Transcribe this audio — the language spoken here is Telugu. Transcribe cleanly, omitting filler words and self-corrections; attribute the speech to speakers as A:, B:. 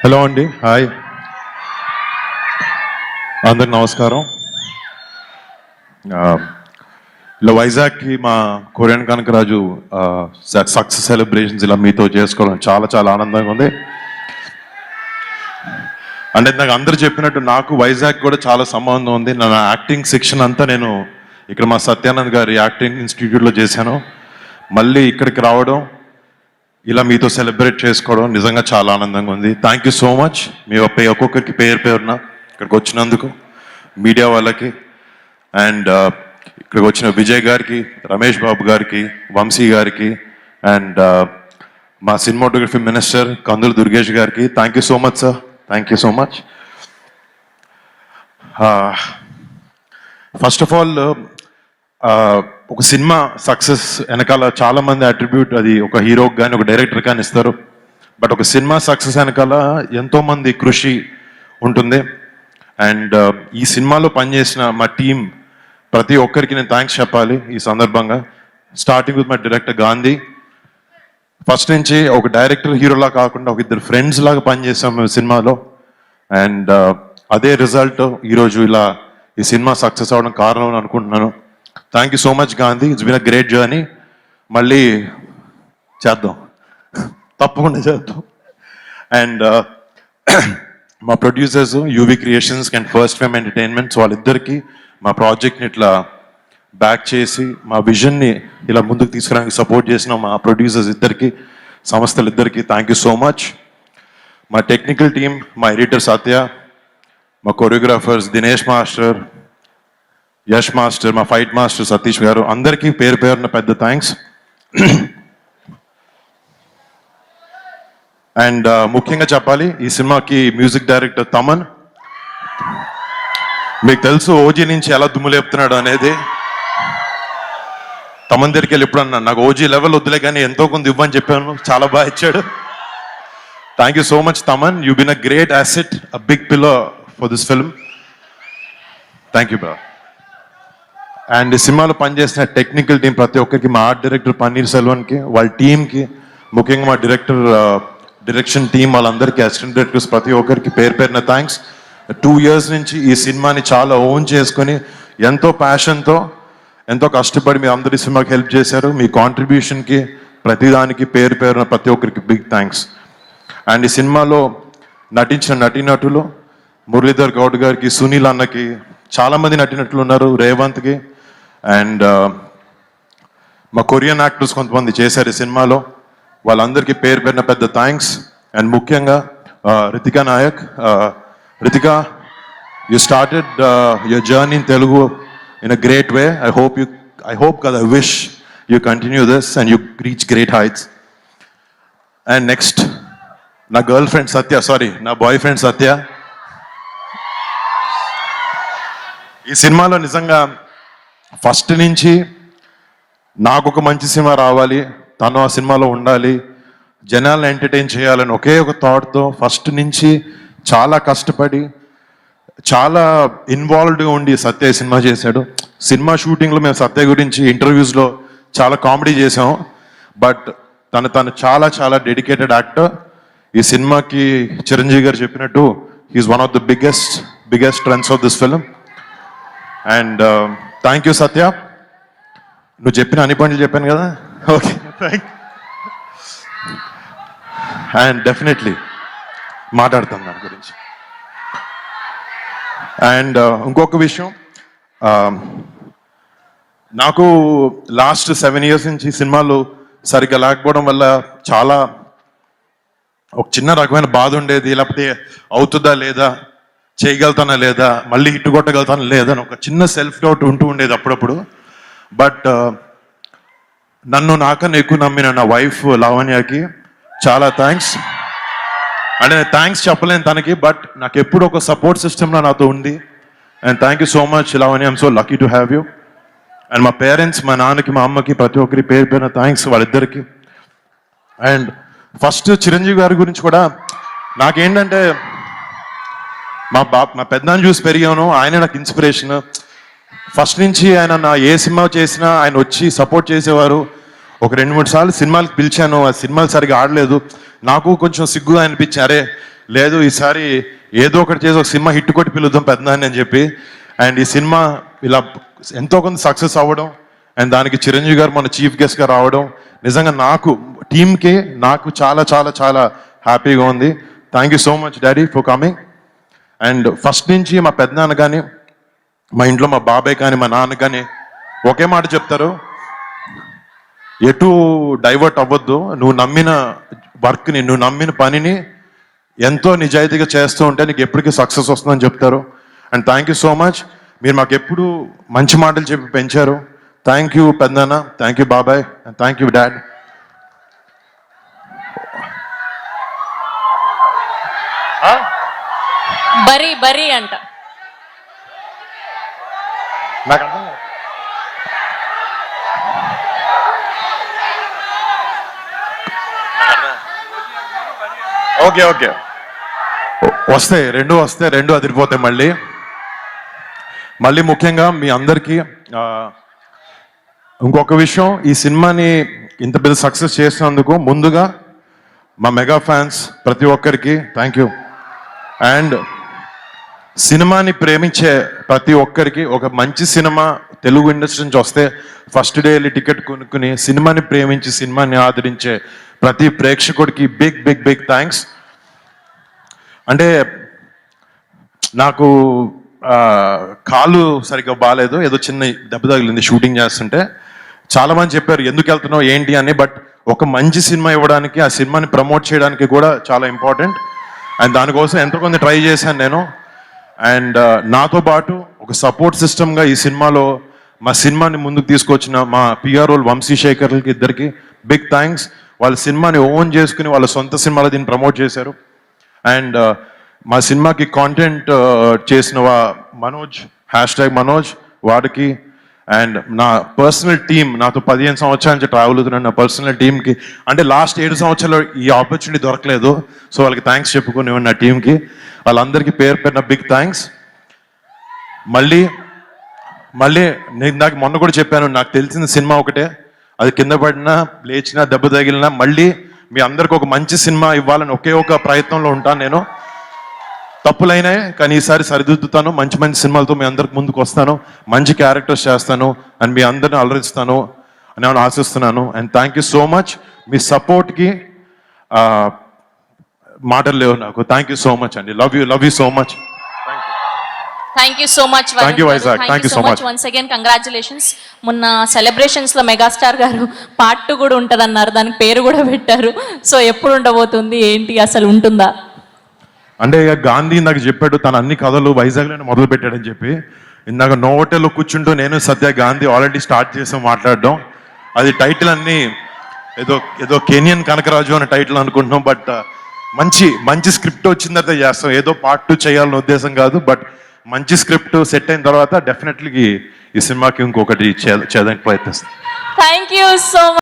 A: హలో అండి, హాయ్ అందరికి నమస్కారం. ఇలా వైజాగ్కి మా కొరియన్ కనకరాజు సక్సెస్ సెలబ్రేషన్స్ ఇలా మీతో చేసుకోవడం చాలా చాలా ఆనందంగా ఉంది. అంటే నాకు అందరు చెప్పినట్టు నాకు వైజాగ్ కూడా చాలా సంబంధం ఉంది. నా యాక్టింగ్ శిక్షణ అంతా నేను ఇక్కడ మా సత్యానంద్ గారి యాక్టింగ్ ఇన్స్టిట్యూట్లో చేశాను. మళ్ళీ ఇక్కడికి రావడం, ఇలా మీతో సెలబ్రేట్ చేసుకోవడం నిజంగా చాలా ఆనందంగా ఉంది. Thank you so much. మీ ఒక్కొక్కరికి పేరున ఇక్కడికి వచ్చినందుకు, మీడియా వాళ్ళకి అండ్ ఇక్కడికి వచ్చిన విజయ్ గారికి, రమేష్ బాబు గారికి, వంశీ గారికి అండ్ మా సినిమాటోగ్రఫీ మినిస్టర్ కందులు దుర్గేష్ గారికి thank you so much sir. Thank you so much. First of all ఒక సినిమా సక్సెస్ వెనకాల చాలా మంది అట్రిబ్యూట్ అది ఒక హీరోకి కానీ ఒక డైరెక్టర్ కానీ ఇస్తారు. బట్ ఒక సినిమా సక్సెస్ వెనకాల ఎంతో మంది కృషి ఉంటుంది. అండ్ ఈ సినిమాలో పనిచేసిన మా టీం ప్రతి ఒక్కరికి నేను థ్యాంక్స్ చెప్పాలి ఈ సందర్భంగా. Starting with my director Gandhi. First నుంచి ఒక డైరెక్టర్ హీరోలా కాకుండా ఒక ఇద్దరు ఫ్రెండ్స్ లాగా పనిచేసాం మేము సినిమాలో. అండ్ అదే రిజల్ట్ ఈరోజు ఇలా ఈ సినిమా సక్సెస్ అవ్వడం కారణం అని అనుకుంటున్నాను. Thank you so much Gandhi. It's been a great journey. మళ్ళీ చేద్దాం, తప్పకుండా చేద్దాం. అండ్ మా producers UV Creations and First Frame Entertainments వాళ్ళిద్దరికీ మా ప్రాజెక్ట్ని ఇట్లా బ్యాక్ చేసి మా విజన్ని ఇలా ముందుకు తీసుకురావడానికి సపోర్ట్ చేసిన మా ప్రొడ్యూసర్స్ ఇద్దరికి, సంస్థలు ఇద్దరికి థ్యాంక్ యూ సో మచ్. మా టెక్నికల్ టీమ్, మా ఎడిటర్ సత్య, మా choreographers Dinesh master, Yash master, మా ఫైట్ మాస్టర్ సతీష్ గారు, అందరికీ పేరున పెద్ద థ్యాంక్స్. అండ్ ముఖ్యంగా చెప్పాలి, ఈ సినిమాకి మ్యూజిక్ డైరెక్టర్ తమన్. మీకు తెలుసు ఓజీ నుంచి ఎలా దుమ్ము లేపుతున్నాడు అనేది. తమన్ దగ్గరికి వెళ్ళి ఎప్పుడు అన్నా నాకు ఓజీ లెవెల్ వద్దులే కానీ ఎంతో కొంత ఇవ్వని చెప్పాను, చాలా బాగా ఇచ్చాడు. Thank you so much Thaman. You been a great asset, a big pillar for this film. Thank you bro. And ఈ సినిమాలో పనిచేసిన టెక్నికల్ టీం ప్రతి ఒక్కరికి, మా ఆర్ట్ డైరెక్టర్ పన్నీర్ సెల్వన్కి, వాళ్ళ టీంకి, ముఖ్యంగా మా డైరెక్షన్ టీం వాళ్ళందరికీ, అసిస్టెంట్ డైరెక్టర్స్ ప్రతి ఒక్కరికి పేరున థ్యాంక్స్. 2 years నుంచి ఈ సినిమాని చాలా ఓన్ చేసుకొని ఎంతో ప్యాషన్తో ఎంతో కష్టపడి మీరు అందరి సినిమాకి హెల్ప్ చేశారు. మీ కాంట్రిబ్యూషన్కి ప్రతిదానికి పేరున ప్రతి ఒక్కరికి బిగ్ థ్యాంక్స్. అండ్ ఈ సినిమాలో నటించిన నటీనటులు మురళీధర్ గౌడ్ గారికి, సునీల్ అన్నకి, చాలామంది నటినట్లు ఉన్నారు, రేవంత్కి. అండ్ మా కొరియన్ యాక్టర్స్ కొంతమంది చేశారు ఈ సినిమాలో, వాళ్ళందరికీ పేరున పెద్ద థ్యాంక్స్. అండ్ ముఖ్యంగా Ritika Nayak. Ritika, you started your journey in Telugu in a great way. I hope కదా, I wish you continue this and you reach great heights. And next, నా గర్ల్ ఫ్రెండ్ సత్య, నా బాయ్ ఫ్రెండ్ సత్య. ఈ సినిమాలో నిజంగా ఫస్ట్ నుంచి నాకు ఒక మంచి సినిమా రావాలి, తను ఆ సినిమాలో ఉండాలి, జనాలను ఎంటర్టైన్ చేయాలని ఒకే ఒక థాట్తో ఫస్ట్ నుంచి చాలా కష్టపడి చాలా ఇన్వాల్వ్డ్గా ఉండి సత్య సినిమా చేశాడు. సినిమా షూటింగ్లో మేము సత్య గురించి ఇంటర్వ్యూస్లో చాలా కామెడీ చేసాం. బట్ తను చాలా చాలా డెడికేటెడ్ యాక్టర్. ఈ సినిమాకి చిరంజీవి గారు చెప్పినట్టు he is one of the biggest strengths of this film. And thank you Satya. నువ్వు చెప్పిన అన్ని పనులు చెప్పాను కదా, ఓకే థ్యాంక్. అండ్ డెఫినెట్లీ మాట్లాడతాం దాని గురించి. అండ్ ఇంకొక విషయం, నాకు లాస్ట్ 7 years నుంచి సినిమాలు సరిగ్గా లేకపోవడం వల్ల చాలా ఒక చిన్న రకమైన బాధ ఉండేది. లేకపోతే అవుతుందా లేదా, చేయగలుగుతానా లేదా, మళ్ళీ హిట్ కొట్టగలుగుతానా లేదా అని ఒక చిన్న సెల్ఫ్ డౌట్ ఉంటూ ఉండేది అప్పుడప్పుడు. బట్ నన్ను నాకన్నా ఎక్కువ నమ్మిన నా వైఫ్ లావణ్యకి చాలా థ్యాంక్స్. అంటే నేను థ్యాంక్స్ చెప్పలేను తనకి, బట్ నాకు ఎప్పుడు ఒక సపోర్ట్ సిస్టమ్లో నాతో ఉంది. And thank you so much Lavanya, I'm so lucky to have you. And మా పేరెంట్స్, మా నాన్నకి, మా అమ్మకి, ప్రతి ఒక్కరి పేరున థ్యాంక్స్ వాళ్ళిద్దరికి. అండ్ ఫస్ట్ చిరంజీవి గారి గురించి కూడా నాకేంటంటే, మా పెద్దనాన్ని చూసి పెరిగాను, ఆయన నాకు ఇన్స్పిరేషన్. ఫస్ట్ నుంచి ఆయన నా ఏ సినిమా చేసినా ఆయన వచ్చి సపోర్ట్ చేసేవారు. ఒక 2-3 సార్లు సినిమాలకు పిలిచాను, ఆ సినిమాలు సరిగా ఆడలేదు, నాకు కొంచెం సిగ్గుగా అనిపించి అరే లేదు ఈసారి ఏదో ఒకటి చేసి ఒక సినిమా హిట్ కొట్టి పిలుద్దాం పెద్దదాన్ని అని చెప్పి. అండ్ ఈ సినిమా ఇలా ఎంతో కొంత సక్సెస్ అవ్వడం అండ్ దానికి చిరంజీవి గారు మన చీఫ్ గెస్ట్గా రావడం నిజంగా నాకు టీమ్కి నాకు చాలా చాలా చాలా హ్యాపీగా ఉంది. Thank you so much daddy for coming. And first నుంచి మా పెద్దనాన్న కానీ మా ఇంట్లో మా బాబాయ్ కానీ మా నాన్న కానీ ఒకే మాట చెప్తారు, ఎటు డైవర్ట్ అవ్వద్దు, నువ్వు నమ్మిన వర్క్ని నువ్వు నమ్మిన పనిని ఎంతో నిజాయితీగా చేస్తూ ఉంటే నీకు ఎప్పటికీ సక్సెస్ వస్తుందని చెప్తారు. And thank you so much, మీరు మాకు ఎప్పుడు మంచి మాటలు చెప్పి పెంచారు. థ్యాంక్ యూ పెద్దనాన్న, థ్యాంక్ యూ బాబాయ్, అండ్ థ్యాంక్ యూ డాడ్.
B: బరీ బరీ అంట.
A: నాకు అర్థం కాదు. ఓకే ఓకే వస్తాయి, రెండు అదిరిపోతాయి. మళ్ళీ ముఖ్యంగా మీ అందరికీ ఇంకొక విషయం, ఈ సినిమాని ఇంత పెద్ద సక్సెస్ చేసినందుకు ముందుగా మా మెగా ఫ్యాన్స్ ప్రతి ఒక్కరికి థ్యాంక్ యూ. అండ్ సినిమాని ప్రేమించే ప్రతి ఒక్కరికి ఒక మంచి సినిమా తెలుగు ఇండస్ట్రీ నుంచి వస్తే ఫస్ట్ డే వెళ్ళి టికెట్ కొనుక్కుని సినిమాని ప్రేమించి సినిమాని ఆదరించే ప్రతి ప్రేక్షకుడికి బిగ్ బిగ్ బిగ్ థ్యాంక్స్. అంటే నాకు కాలు సరిగ్గా బాగాలేదు, ఏదో చిన్న దెబ్బ తగిలింది షూటింగ్ చేస్తుంటే. చాలా మంది చెప్పారు ఎందుకు వెళ్తున్నావు ఏంటి అని, బట్ ఒక మంచి సినిమా ఇవ్వడానికి ఆ సినిమాని ప్రమోట్ చేయడానికి కూడా చాలా ఇంపార్టెంట్. అండ్ దానికోసం ఎంతో కొంత ట్రై చేశాను నేను. అండ్ నాతో పాటు ఒక సపోర్ట్ సిస్టమ్గా ఈ సినిమాలో మా సినిమాని ముందుకు తీసుకొచ్చిన మా పిఆర్ఓలు వంశీశేఖర్లకి ఇద్దరికి బిగ్ థ్యాంక్స్. వాళ్ళ సినిమాని ఓన్ చేసుకుని వాళ్ళ సొంత సినిమాలో దీన్ని ప్రమోట్ చేశారు. అండ్ మా సినిమాకి కాంటెంట్ చేసిన మనోజ్ #మనోజ్ వాడికి, అండ్ నా పర్సనల్ టీమ్, నాతో 15 సంవత్సరాల నుంచి ట్రావెల్ అవుతున్నాను, నా పర్సనల్ టీమ్కి అంటే లాస్ట్ 7 సంవత్సరాలు ఈ ఆపర్చునిటీ దొరకలేదు. సో వాళ్ళకి థ్యాంక్స్ చెప్పుకుని నా టీంకి వాళ్ళందరికీ పేరు పేరున బిగ్ థ్యాంక్స్. మళ్ళీ నేను నాకు మొన్న కూడా చెప్పాను, నాకు తెలిసిన సినిమా ఒకటే, అది కింద పడినా లేచినా దెబ్బ తగిలినా మళ్ళీ మీ అందరికి ఒక మంచి సినిమా ఇవ్వాలని ఒకే ఒక ప్రయత్నంలో ఉంటాను. నేను తప్పులైనాయి కానీ ఈసారి సరిదిద్దుతాను, మంచి మంచి సినిమాలతో మీ అందరికి ముందుకు వస్తాను, మంచి క్యారెక్టర్స్ చేస్తాను అండ్ మీ అందరిని అలరిస్తాను అని నేను ఆశిస్తున్నాను. And thank you so much, మీ సపోర్ట్కి మాటలు లేవు నాకు. థ్యాంక్ యూ సో మచ్ అండి, love you so much.
B: Thank you so much.
A: Thank you Vizag, thank you so much.
B: Once again congratulations. మొన్న సెలబ్రేషన్స్ లో మెగాస్టార్ గారు పార్ట్ 2 కూడా ఉంటదన్నారు, దానికి పేరు కూడా పెట్టారు. సో ఎప్పుడు ఉండబోతుంది ఏంటి, అసలు ఉంటుందా?
A: అంటే ఇక గాంధీ నాకు చెప్పాడు తన అన్ని కథలు వైజాగ్లోనే మొదలు పెట్టాడని చెప్పి. ఇందాక నోవోటెల్లో కూర్చుంటూ నేను సత్య గాంధీ ఆల్రెడీ స్టార్ట్ చేసాం మాట్లాడడం. అది టైటిల్ అన్ని ఏదో కెనియన్ కనకరాజు అనే టైటిల్ అనుకుంటున్నాం. బట్ మంచి స్క్రిప్ట్ వచ్చిన తర్వాత చేస్తాం, ఏదో పార్ట్ 2 చేయాలన్న ఉద్దేశం కాదు. బట్ మంచి స్క్రిప్ట్ సెట్ అయిన తర్వాత డెఫినెట్లీ ఈ సినిమాకి ఇంకొకటి చేయడానికి ప్రయత్నిస్తాం.
B: Thank you so much.